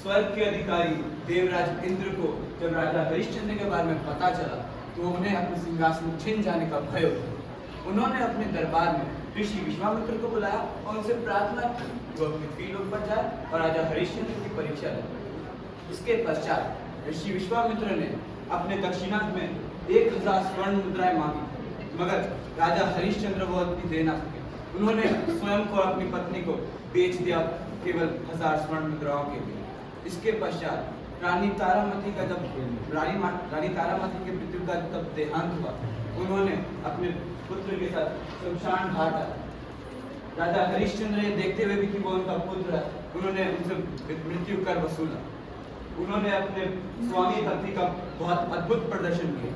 स्वर्ग के अधिकारी देवराज इंद्र को जब राजा हरिश्चंद्र के बारे में पता चला तो उन्हें अपने सिंहासन छिन जाने का भय हुआ। उन्होंने अपने दरबार में ऋषि विश्वामित्र को बुलाया और उनसे प्रार्थना की वो अपने पीलों पर जाए और राजा हरिश्चंद्र की परीक्षा ले। इसके पश्चात ऋषि विश्वामित्र ने अपने दक्षिणांत में 1000 स्वर्ण मुद्राएं मांगी, मगर राजा हरिश्चंद्र वो इतनी दे ना सके। उन्होंने स्वयं को अपनी पत्नी को बेच दिया केवल 1000 स्वर्ण मुद्राओं के लिए। इसके पश्चात रानी तारामती का जब रानी तारामती के पितृ का तब देहांत हुआ, उन्होंने अपने पुत्र के साथ शमशान घाट आया। राजा हरिश्चंद्र ने देखते हुए भी कि वो उनका पुत्र है, उन्होंने उनसे मृत्यु कर वसूला। उन्होंने अपने स्वामी भक्ति का बहुत अद्भुत प्रदर्शन किया।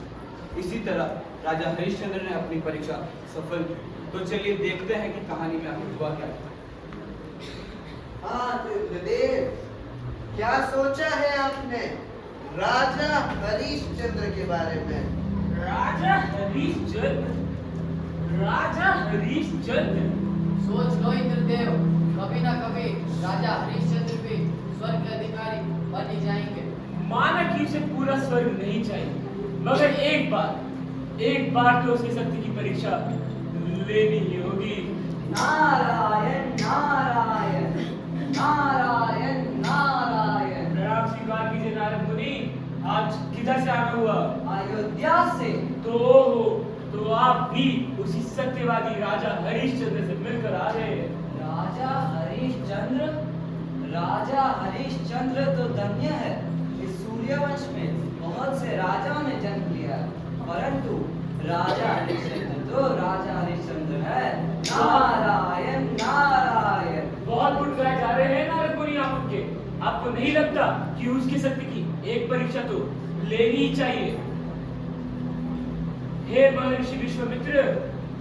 इसी तरह राजा हरिश्चंद्र ने अपनी परीक्षा सफल की। तो चलिए देखते हैं कि कहानी में आगे हुआ क्या। हाँ देव, क्या सोचा है आपने राजा हरिश्चंद्र के बारे में? राजा हरिश्चंद्र, राजा हरिश्चंद्र। सोच लो इंद्रदेव, कभी ना कभी राजा हरिश्चंद्र भी स्वर्ग के अधिकारी बन ही जाएंगे। माना कि उसे पूरा स्वर्ग नहीं चाहिए, मगर एक बार तो उसकी शक्ति की परीक्षा लेनी ही होगी। नारायण नारायण नारायण नारायण। प्रणाम स्वीकार कीजिए नारद मुनि। आज किधर से आना हुआ? अयोध्या से। तो आप भी उसी सत्यवादी राजा हरिश्चंद्र से मिलकर आ रहे हैं। राजा हरिश्चंद्र? राजा हरिश्चंद्र तो धन्य है। इस सूर्यवंश में बहुत से राजाओं ने जन्म लिया, परंतु राजा हरिश्चंद्र तो राजा हरिश्चंद्र है। नारायण नारायण। बहुत गुणगाए जा रहे हैं नारद मुनि आप उनके। आपको नहीं लगता कि उसकी शक्ति की एक परीक्षा तो लेनी ही चाहिए? हे महर्षि विश्वामित्र,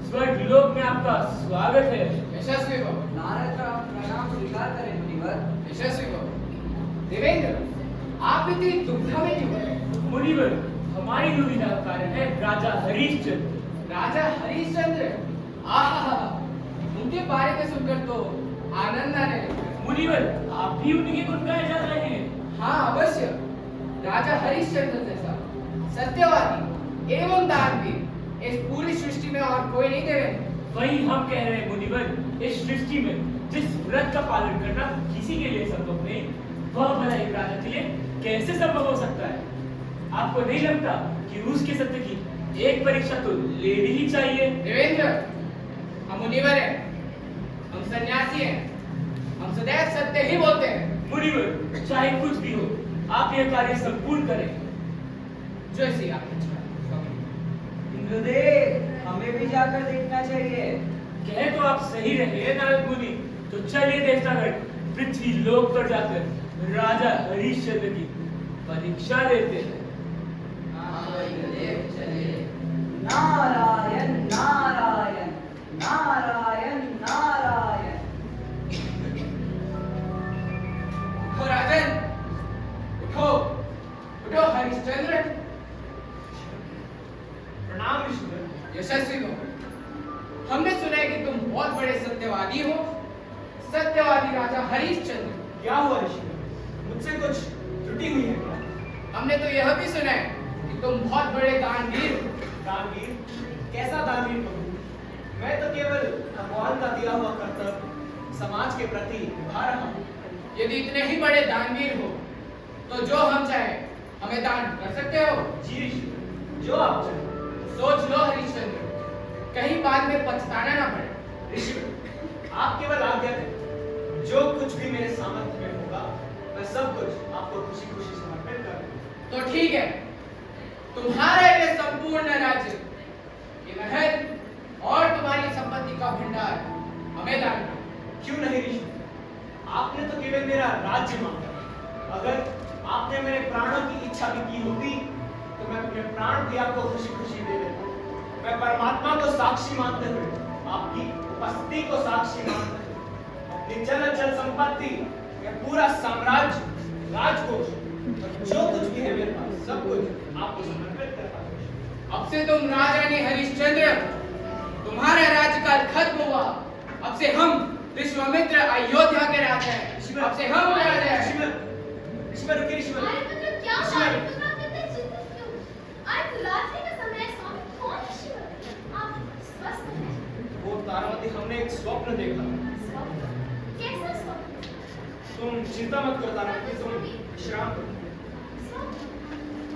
स्वर्ग लोक में आपका स्वागत है। यशस्वी हो। नारद का प्रणाम स्वीकार करें मुनिवर। यशस्वी हो। देवेंद्र, आप इतनी दुविधा में क्यों हैं? मुनिवर, हमारी दुविधा का कारण है राजा हरिश्चंद्र। राजा हरिश्चंद्र? आहा, उनके बारे में सुनकर तो आनंद आने लगा। मुनिवर, आप भी उनके गुणगाए जा रहे हैं। हाँ अवश्य। राजा हरिश्चंद्र जैसा सत्यवादी एवं दानवीर इस पूरी सृष्टि में और कोई नहीं देवेंद्र। वही हम कह रहे हैं मुनिवर, इस सृष्टि में जिस व्रत का पालन करना किसी के लिए संभव नहीं, वह भला एक राजा के लिए कैसे संभव हो सकता है? आपको नहीं लगता कि उसके सत्य की एक परीक्षा तो लेनी ही चाहिए? देवेंद्र, हम मुनिवर हैं, हम सन्यासी हैं, हम सदैव सत्य ही बोलते हैं। मुनिवर, चाहे कुछ भी हो, आप यह कार्य संपूर्ण करें। जैसी आपकी इच्छा। इंद्रदेव, हमें भी जाकर देखना चाहिए। कहे तो आप सही रहे हैं नारद मुनि। तो चलिए देवतागण, पृथ्वी लोक पर जाकर राजा हरिश्चंद्र की परीक्षा लेते हैं। नारायण नारायण नारायण नारायण। उठो राजन, उठो उठो हरिश्चंद्र। प्रणाम ऋषिवर। यशस्वी हो। हमने सुना है कि तुम बहुत बड़े सत्यवादी हो, सत्यवादी राजा हरिश्चंद्र। क्या हुआ ऋषिवर? मुझसे कुछ त्रुटि हुई है क्या? हमने तो यह भी सुना है कि तुम बहुत बड़े दानवीर हो। दानवीर? कैसा दानवीर कहूँ? मैं तो केवल भगवान का दिया हुआ कर्तव्य समाज के प्रति निभा रहा हूँ। यदि इतने ही बड़े दानवीर हो तो जो हम चाहे हमें दान कर सकते हो। जी ऋषिवर, जो आप चाहें। सोच लो हरिश्चंद्र, कहीं बाद में पछताना ना पड़े। ऋषिवर, आप केवल आज्ञा करें। जो कुछ भी मेरे सामर्थ्य में होगा, मैं सब कुछ आपको खुशी खुशी समर्पित करूंगा। तो ठीक है, तुम्हारे लिए संपूर्ण राज्य, ये महल और तुम्हारी संपत्ति का भंडार हमें दान करो। क्यों नहीं ऋषिवर? आपने तो केवल मेरा राज्य मांगा। अगर आपने मेरे प्राणों की इच्छा भी की होती तो मैं अपने प्राण भी आपको खुशी खुशी दे देता। मैं परमात्मा को साक्षी मानते हुए, आपकी उपस्थिति को साक्षी मानते हुए, अपनी चल संपत्ति, यह पूरा साम्राज्य, राजकोष और जो कुछ भी है मेरे पास, सब कुछ आपको समर्पित करता हूं। अब से तुम राजानी हरिश्चंद्र, तुम्हारा राज्यकाल खत्म हुआ। अब से हम विश्वामित्र अयोध्या के राजा हैं। अब से हम राजा हैं। चिंता मत करो तारामती, तुम विश्राम करो।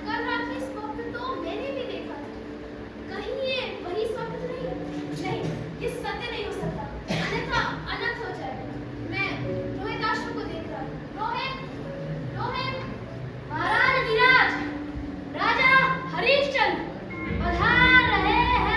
कल रात में स्वप्न तो मैंने भी देखा था। कहीं ये वही स्वप्न तो नहीं, ये सत्य नहीं हो सकता, अन्यथा अनंत हो जाएगा। मैं रोहिताश्व को देख रहा हूँ। रोहित, महाराज धीराज, राजा हरिश्चंद्र पधार रहे हैं।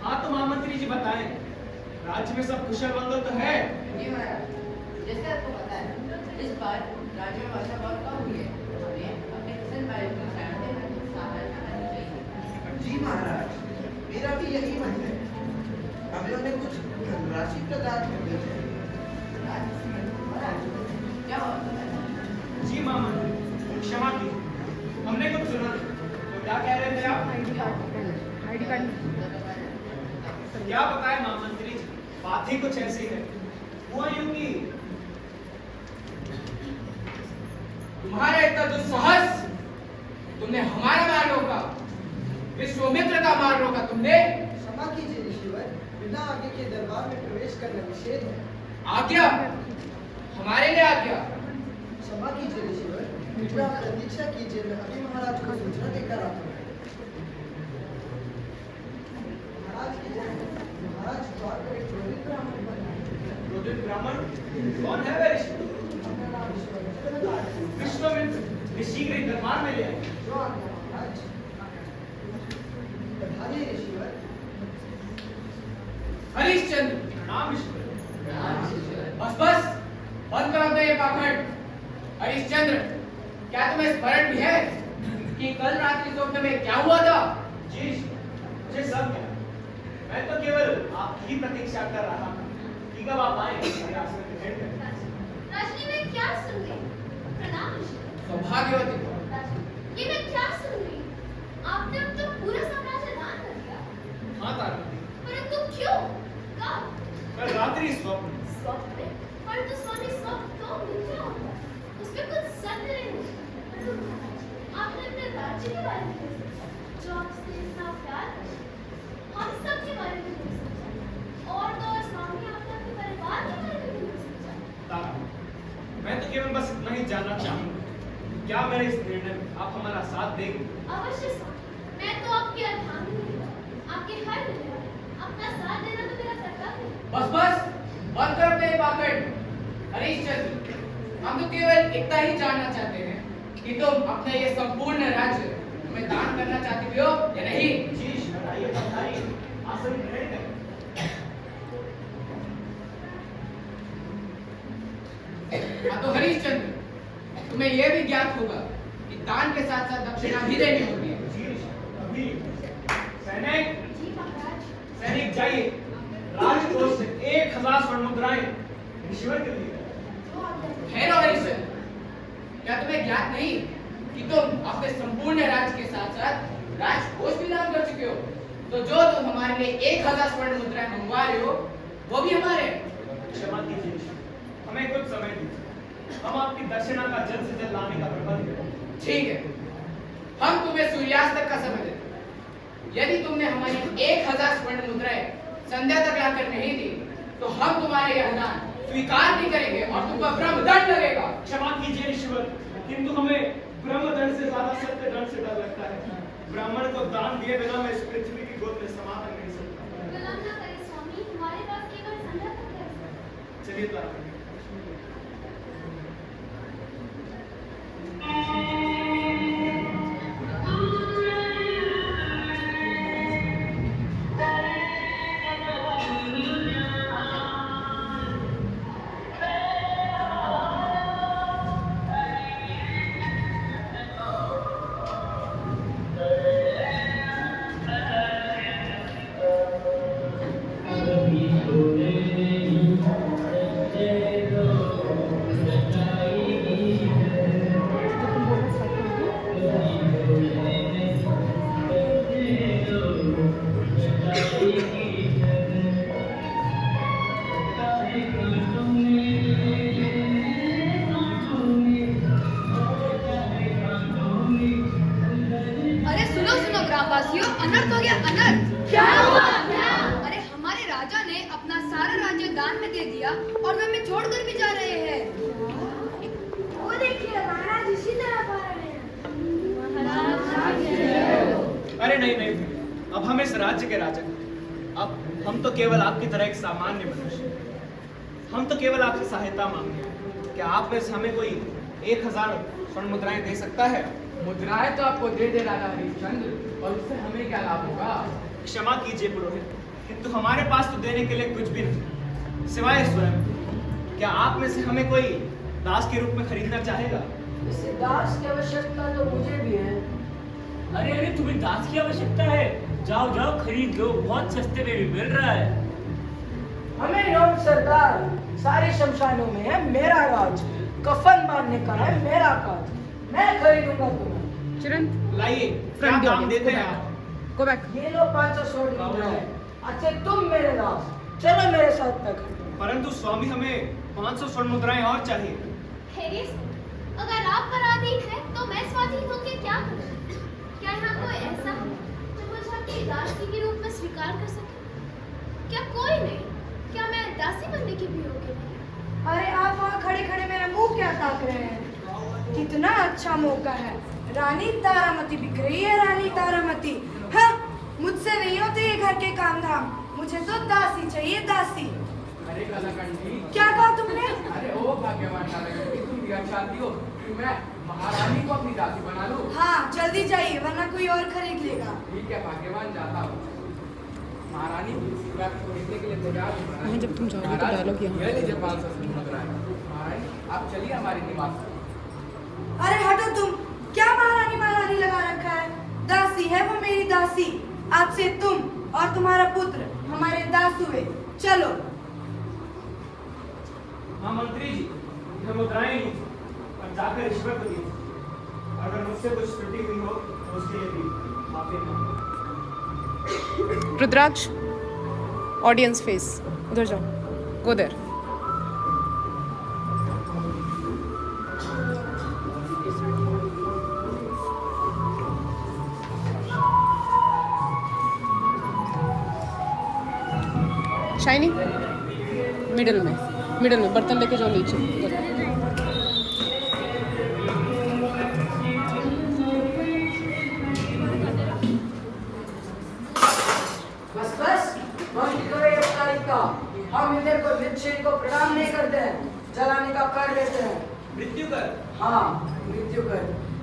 हाँ तो महामंत्री जी बताएं, राज्य में सब कुशल मंगल तो है? जी महाराज, जैसे आपको पता है, इस बार राज्य में वर्षा बहुत कम हुई है। हमें अपने किसान भाइयों को सहायता करनी चाहिए। जी महाराज, मेरा भी यही मन है। हमें उन्हें कुछ धनराशि प्रदान करनी चाहिए। महाराज, क्या हुआ? जी महामंत्री, क्षमा कीजिए, हमने कुछ सुना नहीं। तो क्या कह रहे थे आप? क्या बताएं महामंत्री जी, बात ही कुछ ऐसी है। हुआ यूं कि तुम्हारा इतना दुस्साहस, तुमने हमारा मार रोका, विश्वामित्र का मार रोका तुमने। क्षमा कीजिए ऋषिवर, बिना आगे के दरबार में प्रवेश करना निषेध है। आज्ञा, हमारे लिए आज्ञा। क्षमा कीजिए ऋषिवर, कृपया आप प्रतीक्षा कीजिए, मैं अभी महाराज को सूचना देकर आता हूँ। महाराज की जय। महाराज द्वार पर एक पुरोहित ब्राह्मण बना है। क्रोधित ब्राह्मण कौन है वह ऋषि? अपना नाम विश्वामित्र बता रहे हैं। विश्वामित्र, शीघ्र ही दरबार में ले आए। जो आज्ञा महाराज। बधाई ऋषिवर। हरिश्चंद्र, प्रणाम ईश्वर। बस बंद करो अपना ये पाखंड। हरिश्चंद्र, क्या तुम्हें स्मरण भी है कि कल रात के स्वप्न में क्या हुआ था? जी मुझे सब क्या, मैं तो केवल आपकी ही प्रतीक्षा कर रहा था कि कब आप आए मेरे आश्रम में भेंट करें। राजनी में क्या सुन गई? प्रणाम ऋषि। सौभाग्यवती हो। राजनी, ये मैं क्या सुन गई? आपने अब तो पूरा साम्राज्य दान कर दिया। हाँ तारामती, परंतु क्यों? कब? कल रात्रि स्वप्न। स्वप्न में? परंतु स्वामी, स्वप्न तो मिथ्या होता है, उसमें कुछ सत्य नहीं होता। परंतु महाराज, आपने अपने राज्य के बारे में नहीं सोचा, जो आपसे इतना प्यार करते हैं। हम सब के बारे में नहीं सोचा, और तो और स्वामी, आपने अपने परिवार के बारे में भी नहीं सोचा। तारामती, मैं तो केवल बस इतना ही जानना चाहूंगा, क्या मेरे इस निर्णय में आप हमारा साथ देंगे? अवश्य स्वामी, मैं तो आपकी अर्धांगिनी हूँ, आपके हर निर्णय में अपना साथ देना तो मेरा कर्तव्य है। बस बंद करो अपना ये पाखंड। हरिश्चंद्र, हम तो केवल इतना ही जानना चाहते हैं कि तुम अपना ये संपूर्ण राज्य हमें दान करना चाहते हो या नहीं। जी ईश्वर, आइए पधारिए, आसन ग्रहण करें। हाँ तो हरिश्चंद्र, तुम्हें यह भी ज्ञात होगा कि दान के साथ साथ दक्षिणा भी देनी होती है। जी ईश्वर, अभी सैनिक, जी महाराज। सैनिक जाइए, राजकोष से 1000 स्वर्ण मुद्राएं ईश्वर के लिए। जो आज्ञा है। ठहरो हरिश्चंद्र, क्या तुम्हें ज्ञात नहीं कि तुम अपने संपूर्ण राज्य के साथ साथ राजकोष भी दान कर चुके हो? तो जो तुम हमारे लिए 1000 स्वर्ण मुद्राएं मंगवा रहे हो, वो भी हमारे हैं। क्षमा कीजिए ईश्वर, हमें कुछ समय दीजिए, हम आपकी दक्षिणा का जल्द से जल्द लाने का प्रबंध करें। ठीक है, हम तुम्हें सूर्यास्त तक का समय देते हैं। यदि तुमने हमारी 1000 स्वर्ण मुद्राएं संध्या तक लाकर नहीं दी, तो हम तुम्हारे यह दान स्वीकार नहीं करेंगे और तुम पर ब्रह्मदंड लगेगा। क्षमा कीजिए ईश्वर, किंतु हमें ब्रह्मदंड से ज्यादा सत्य दंड से डर लगता है। ब्राह्मण को दान दिए बिना मैं इस पृथ्वी की गोद में समा कर नहीं सकता। विलंब न करें स्वामी, हमारे पास केवल संध्या तक है। चलिए तारामती। Jai अपना सारा राज्य दान में दे दिया और वे हमें छोड़कर भी जा रहे हैं। वो देखिए महाराज इसी तरफ आ रहे हैं। अरे नहीं नहीं, अब हम इस राज्य के राजा हैं। अब हम तो केवल आपकी तरह एक सामान्य मनुष्य हैं। हम तो केवल आपसे सहायता मांगते हैं। क्या आप में से हमें कोई 1000 स्वर्ण मुद्राएं दे सकता है? मुद्राएं तो आपको दे दे राजा हरिश्चंद्र, और उससे हमें क्या लाभ होगा? क्षमा कीजिए पुरोहित, किंतु हमारे पास तो देने के लिए कुछ भी नहीं सिवाय स्वयं। क्या आप में से हमें कोई दास के रूप में खरीदना चाहेगा? इस दास की आवश्यकता तो मुझे भी है। अरे अरे, तुम्हें दास की आवश्यकता है? जाओ जाओ खरीद लो, बहुत सस्ते में भी मिल रहा है। हमें योग सरदार, सारे शमशानों में है मेरा राज, कफन बांधने का है मेरा काज। मैं खरीदूंगा तुम्हें। चिरंत लाइए, क्या काम देते हैं आप? Go back. ये लो 500 स्वर्ण मुद्राएं। अच्छा तुम मेरे दास, चलो मेरे साथ तक। परंतु स्वामी, हमें 500 स्वर्ण मुद्राएं और चाहिए। हेरिस, अगर आप पराधीन हैं तो मैं स्वाधीन होकर क्या करूं? क्या यहाँ कोई ऐसा है जो मुझे अपनी दासी के रूप में स्वीकार कर सके? क्या कोई नहीं? क्या मैं दासी बनने की भी योग्य नहीं? अरे आप वहाँ खड़े खड़े मेरा मुंह क्या ताक रहे हैं? कितना अच्छा मौका है, रानी तारामती बिक रही है। रानी तारामती, हाँ, मुझसे नहीं होते ये घर के काम धाम। मुझे तो दासी चाहिए, दासी। अरे कलाकंठी, क्या कहा तुमने? अरे ओ भाग्यवान कलाकंठी, तुम यह चाहती हो कि मैं महारानी को अपनी दासी बना लूं? हाँ जल्दी जाइए वरना कोई और खरीद लेगा। ठीक है भाग्यवान, जाता हूँ। महारानी मैं खरीदने के लिए तैयार हूँ। हाँ, जब तुम जाओगे तो महाराज, डायलॉग यहाँ ये लीजिए 500 स्वर्ण मुद्राएं। महारानी आप चलिए हमारे निवास। अरे हटो तुम, क्या महारानी महारानी लगा रखा है? दासी है वो मेरी दासी। आज से तुम और तुम्हारा पुत्र हमारे दास हुए। चलो। हाँ मंत्री जी, यह मुद्राएं लीजिए और जाकर रिश्वत दीजिए। अगर मुझसे कुछ त्रुटि हुई हो तो उसके लिए भी माफी मांगो। रुद्राक्ष, ऑडियंस फेस, उधर जाओ, गो देयर। शाइनी, मिडिल में बर्तन लेके जाओ नीचे। बस बस, बंद करो ये तारीख का। हम इधर को निश्चय को प्रणाम नहीं करते हैं, जलाने का कर लेते हैं। मृत्यु कर। हाँ, मृत्यु कर।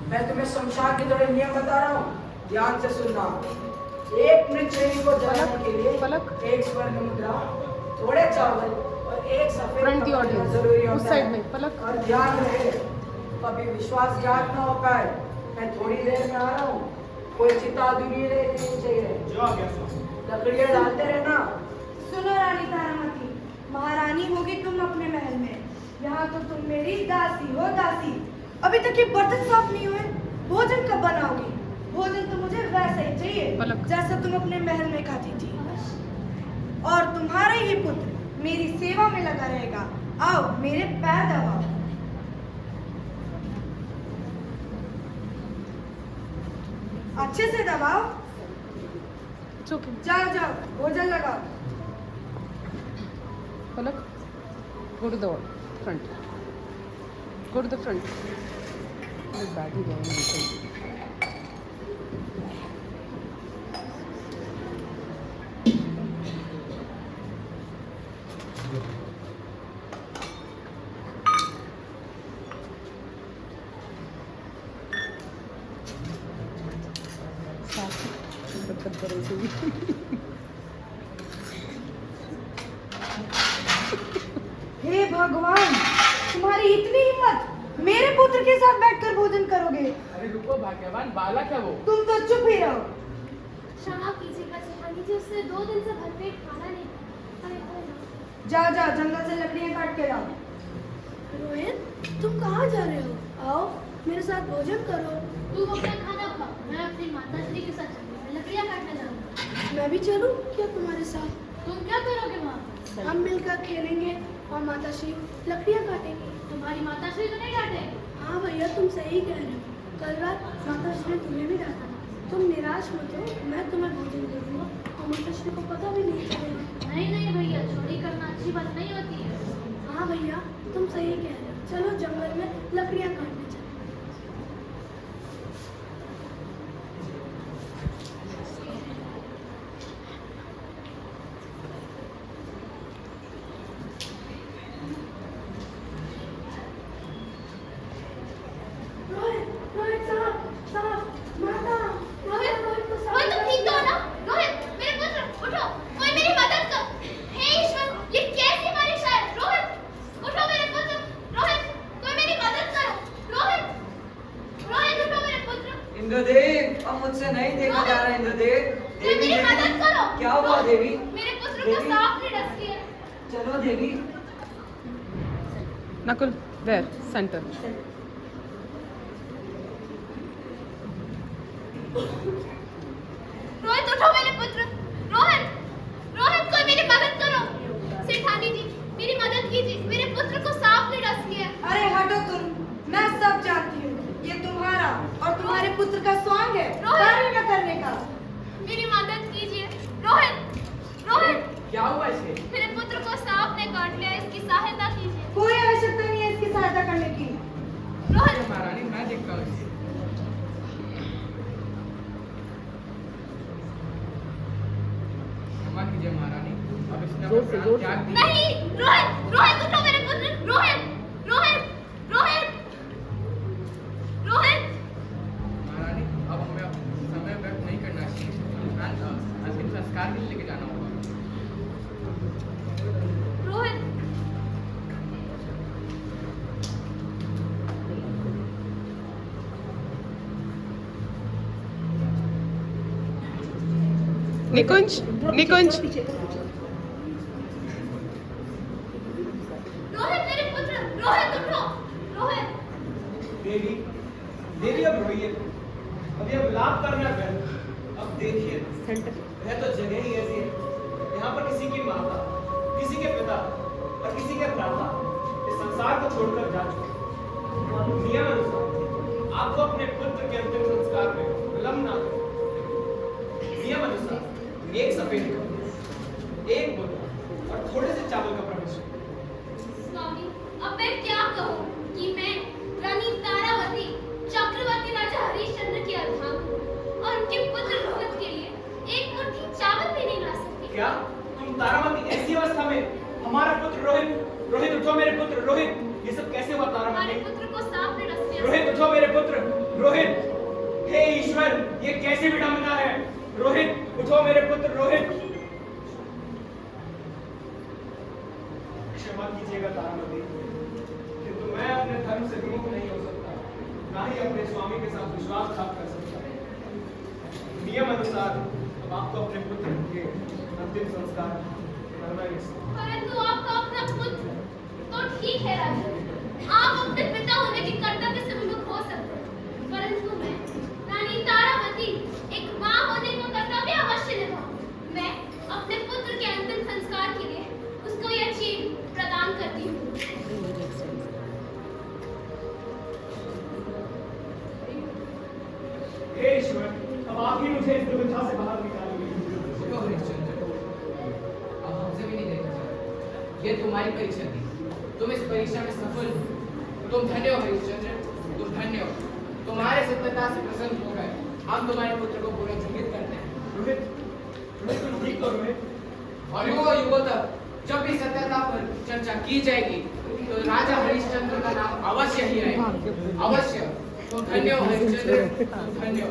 मैं तुम्हें शमशान के थोड़े नियम बता रहा हूँ, ध्यान से सुनना। एक मृतशरीर को जलाने के लिए पलक। 1 स्वर्ण मुद्रा, थोड़े चावल और 1 सफेद फ्रंट दी कपड़ा ऑडियंस, जरूरी उस होता साइड है। में, पलक। और ध्यान रहे, कभी विश्वासघात न हो पाए। मैं थोड़ी देर में आ रहा हूँ, कोई चिता दूरी नहीं चाहिए। जो आ गया स्वामी। लकड़ियाँ डालते रहना। सुनो रानी तारामती, महारानी होगी तुम अपने महल में, यहाँ तो तुम मेरी दासी हो, दासी। अभी तक ये बर्तन साफ नहीं हुए, भोजन कब बनाओगी? भोजन तो मुझे वैसा ही चाहिए पलक। जैसा तुम अपने महल में खाती थी। और तुम्हारा ये पुत्र मेरी सेवा में लगा रहेगा। आओ मेरे पैर दबाओ। अच्छे से दबाओ। It's okay. जाओ जाओ भोजन लगाओ। पलक, go to the front. Go to the front. बैठ ही गया नीचे। हे भगवान, तुम्हारी इतनी हिम्मत, मेरे पुत्र के साथ बैठकर भोजन करोगे? अरे रुको भाग्यवान, बालक है वो। तुम तो चुप ही रहो। क्षमा कीजिएगा जेठानी जी, उससे 2 दिन से भरपेट खाना नहीं खाया। अरे अरे, जाओ जाओ जंगल से लकड़ियां काट के लाओ। रोहित, तुम कहाँ जा रहे हो? आओ मेरे साथ भोजन करो। तुम अपना खाना खाओ, मैं अपनी माताश्री के साथ चलूंगी। मैं लकड़ियाँ काटने जाऊंगा। मैं भी चलूं क्या तुम्हारे साथ? तुम क्या करोगे वहाँ? हम मिलकर खेलेंगे और माताश्री लकड़ियाँ काटेंगे। तुम्हारी माताश्री तो नहीं डांटेगी? हाँ भैया, तुम सही कह रहे हो। कल रात माताश्री ने तुम्हें भी डांटा था। तुम निराश मत हो, मैं तुम्हें भोजन दे दूंगा। तुम कृष्ण को पता भी नहीं चलेगा। नहीं नहीं भैया, चोरी करना अच्छी बात नहीं होती है। हाँ भैया, तुम सही कह रहे हो। चलो जंगल में लकड़ियाँ काटने चले। रोहित, रोहित साहब, साहब, माता, रोहित, रोहित को रोहित तुम ठीक तो हो ना? रोहित, मेरे पुत्र, उठो, कोई मेरी मदद कर। हे ईश्वर, ये कैसी बारिश है? रोहित, उठो मेरे पुत्र, रोहित, कोई मेरी मदद करो। रोहित, रोहित उठो मेरे पुत्र। इंद्रदेव, अब मुझसे नहीं देखा जा रहा इंद्रदेव। कोई मेरी मदद करो। क्या हुआ रोहित, देवी? मेरे पुत्र को देवी? सांप ने डस लिया। चलो देवी। Nakul, there, center. रोहित उठो मेरे पुत्र, रोहित, रोहित कोई मेरी मदद करो। सेठानी जी, मेरी मदद कीजिए, मेरे पुत्र को सांप ने डस लिया। अरे हटो तुम, मैं सब जानती हूँ। ये तुम्हारा और तुम्हारे पुत्र का स्वांग है, कार्य न करने का। मेरी मदद कीजिए, रोहित, रोहित, क्या हुआ इसे? मेरे पुत्र को सांप ने काट लिया, इसकी सहायता कीजिए। कोई आवश्यकता नहीं है इसकी सहायता करने की। रोहित, महारानी, मैं देखता हूँ इसे। क्षमा कीजिए महारानी, अब इसने जोर अपना से, प्राण जोर से। त्याग दिया। नहीं, रोहित, रोहित उठो मेरे पुत्र, रोहित, रोहित, रोहित, रोहित। महारानी, अब हमें समय व्यर्थ नहीं करना चाहिए। अंतिम संस्कार के लिए लेके जाना होगा। Rohit, Nikunj, Nikunj. रोहित मेरे पुत्र, रोहित उठो, रोहित। देवी, देवी अब रोइए, अब ये विलाप करना व्यर्थ। अब देखिए, यह तो जगह ही ऐसी है, यहाँ पर किसी की माता, किसी के पिता और किसी के भ्राता इस संसार को छोड़कर जा चुके। नियम अनुसार आपको अपने पुत्र के अंतिम संस्कार में विलंब ना करें। नियम अनुसार एक सफेद कपड़ा, एक मुद्रा और थोड़े से चावल का प्रवेश। स्वामी, अब मैं क्या कहूँ कि मैं रानी तारावती चक्रवर्ती राजा हरिश्चंद्र की अर्धांग हूँ और उनके पुत्र रोहित के लिए एक मुट्ठी चावल भी नहीं ला सकती। क्या तुम तारामती ऐसी अवस्था में? हमारा पुत्र रोहित, रोहित उठो मेरे पुत्र, रोहित, ये सब कैसे हुआ हमारे तारामती? पुत्र को सांप ने डस लिया। रोहित उठो मेरे पुत्र, रोहित, हे ईश्वर, ये कैसी विडंबना है? रोहित उठो मेरे पुत्र, रोहित। क्षमा कीजिएगा तारामती, किंतु मैं अपने धर्म से विमुख नहीं हो सकता, ना ही अपने स्वामी के साथ विश्वासघात कर सकता। नियम अनुसार अब आपको अपने पुत्र के अंतिम संस्कार करना ही है। परंतु आपका अपना पुत्र तो ठीक है राजा, आप अपने पिता होने के कर्तव्य से विमुख हो सकते हैं, परंतु मैं रानी तारावती एक माँ होने का कर्तव्य अवश्य निभाऊं। मैं अपने पुत्र के अंतिम संस्कार के लिए उसको यह चीज प्रदान करती हूँ। हे ईश्वर, अब आप ही मुझे इस दुविधा से बाहर निकालोगे। देखो हरिश्चंद्र, अब हमसे भी नहीं देखा जा रहा। ये तुम्हारी परीक्षा थी, तुम इस परीक्षा में सफल हो। तुम धन्य हो हरिश्चंद्र, तुम धन्य हो। तुम्हारे सत्यता से प्रसन्न हो गए। हम तुम्हारे पुत्र को पूरा जीवित करते हैं। रोहित, रोहित तुम ठीक हो रोहित? और युगों युगों तक जब भी सत्यता पर चर्चा की जाएगी तो राजा हरिश्चंद्र का नाम अवश्य ही आएगा, अवश्य। तुम धन्य हो हरिश्चंद्र, तुम धन्य हो।